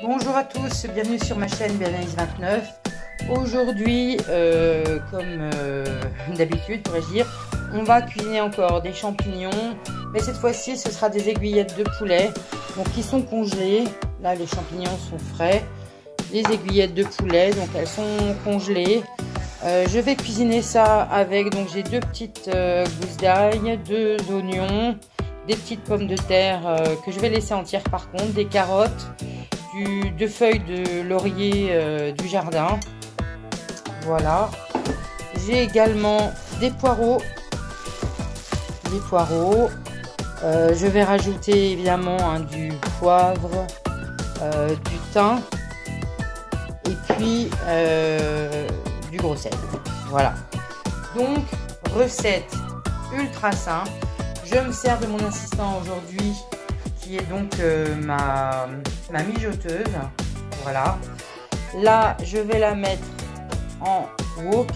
Bonjour à tous, bienvenue sur ma chaîne Béanaïs29. Aujourd'hui, comme d'habitude, pourrais-je dire, on va cuisiner encore des champignons, mais cette fois-ci, ce sera des aiguillettes de poulet, donc qui sont congelées. Là, les champignons sont frais. Les aiguillettes de poulet, donc elles sont congelées. Je vais cuisiner ça avec, donc j'ai deux petites gousses d'ail, deux oignons, des petites pommes de terre que je vais laisser entières par contre, des carottes, deux feuilles de laurier du jardin. Voilà. J'ai également des poireaux. Je vais rajouter évidemment du poivre, du thym et puis du gros sel. Voilà. Donc, recette ultra simple. Je me sers de mon assistant aujourd'hui, qui est donc ma mijoteuse. Voilà. Là, je vais la mettre en wok.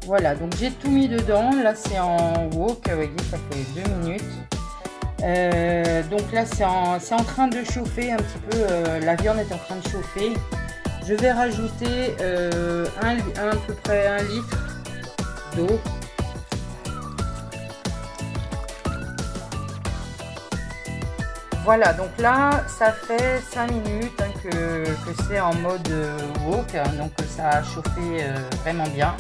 Voilà, donc j'ai tout mis dedans. Là, c'est en wok. Vous voyez, ça fait 2 minutes. Donc là, c'est en train de chauffer un petit peu. La viande est en train de chauffer. Je vais rajouter à peu près 1 litre d'eau. Voilà, donc là, ça fait 5 minutes que c'est en mode wok, donc ça a chauffé vraiment bien.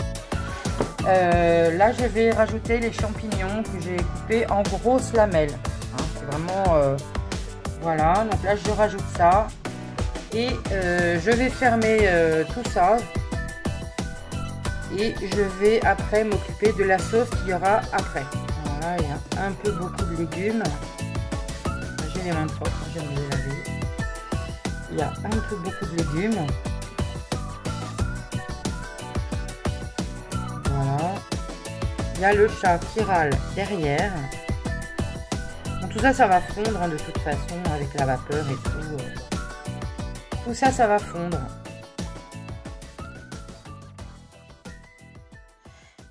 Là, je vais rajouter les champignons que j'ai coupés en grosses lamelles. Hein, c'est vraiment... voilà, donc là, je rajoute ça. Et je vais fermer tout ça. Et je vais après m'occuper de la sauce qu'il y aura après. Voilà, il y a un peu beaucoup de légumes. J'ai les mains propres, je vais les laver. Il y a un peu beaucoup de légumes. Voilà. Il y a le chat qui râle derrière. Donc tout ça, ça va fondre hein, de toute façon avec la vapeur et tout. Tout ça, ça va fondre.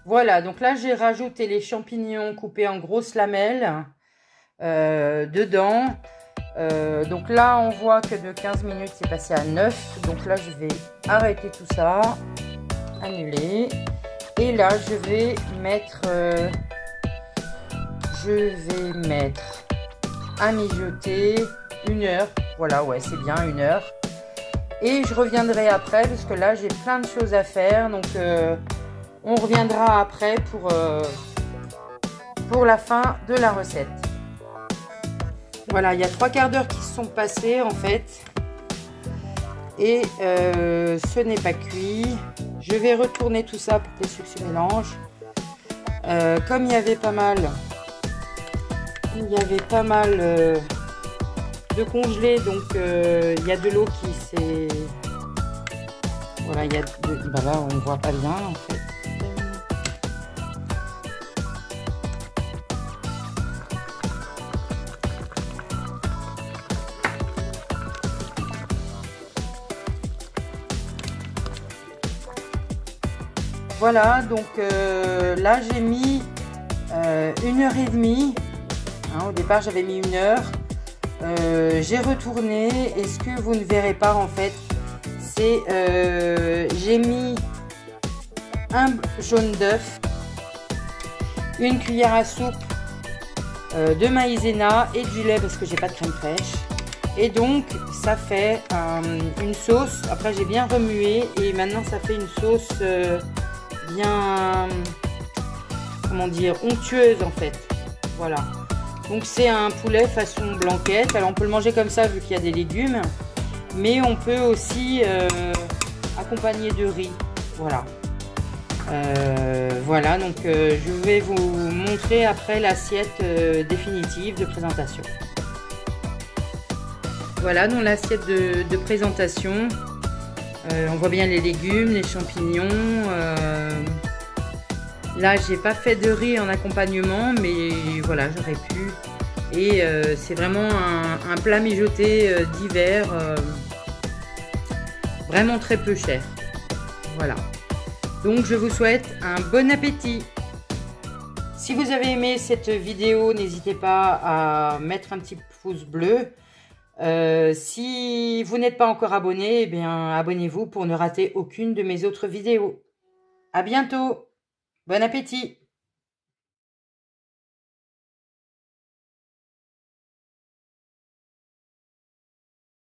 Voilà, donc là, j'ai rajouté les champignons coupés en grosses lamelles dedans. Donc là, on voit que de 15 minutes, c'est passé à 9. Donc là, je vais arrêter tout ça, annuler. Et là, je vais mettre à mijoter 1 heure. Voilà, ouais, c'est bien 1 heure. Et je reviendrai après parce que là j'ai plein de choses à faire, donc on reviendra après pour la fin de la recette. Voilà, il y a 3/4 d'heure qui se sont passés en fait et ce n'est pas cuit. Je vais retourner tout ça pour que les sucres se mélangent. Comme il y avait pas mal de congelé, donc il y a de l'eau qui s'est... Voilà, il y a de... Ben là, on ne voit pas bien en fait. Voilà, donc là j'ai mis 1h30. Hein, au départ j'avais mis 1 heure. J'ai retourné et ce que vous ne verrez pas en fait, c'est j'ai mis un jaune d'œuf, 1 cuillère à soupe de maïzena et du lait parce que j'ai pas de crème fraîche. Et donc ça fait une sauce. Après j'ai bien remué et maintenant ça fait une sauce bien, comment dire, onctueuse en fait. Voilà. Donc c'est un poulet façon blanquette. Alors on peut le manger comme ça vu qu'il y a des légumes. Mais on peut aussi accompagner de riz. Voilà. Voilà, donc je vais vous montrer après l'assiette définitive de présentation. Voilà, donc l'assiette de présentation. On voit bien les légumes, les champignons. Là, j'ai pas fait de riz en accompagnement, mais voilà, j'aurais pu. Et c'est vraiment un plat mijoté d'hiver, vraiment très peu cher. Voilà. Donc, je vous souhaite un bon appétit. Si vous avez aimé cette vidéo, n'hésitez pas à mettre un petit pouce bleu. Si vous n'êtes pas encore abonné, eh bien, abonnez-vous pour ne rater aucune de mes autres vidéos. À bientôt. Bon appétit.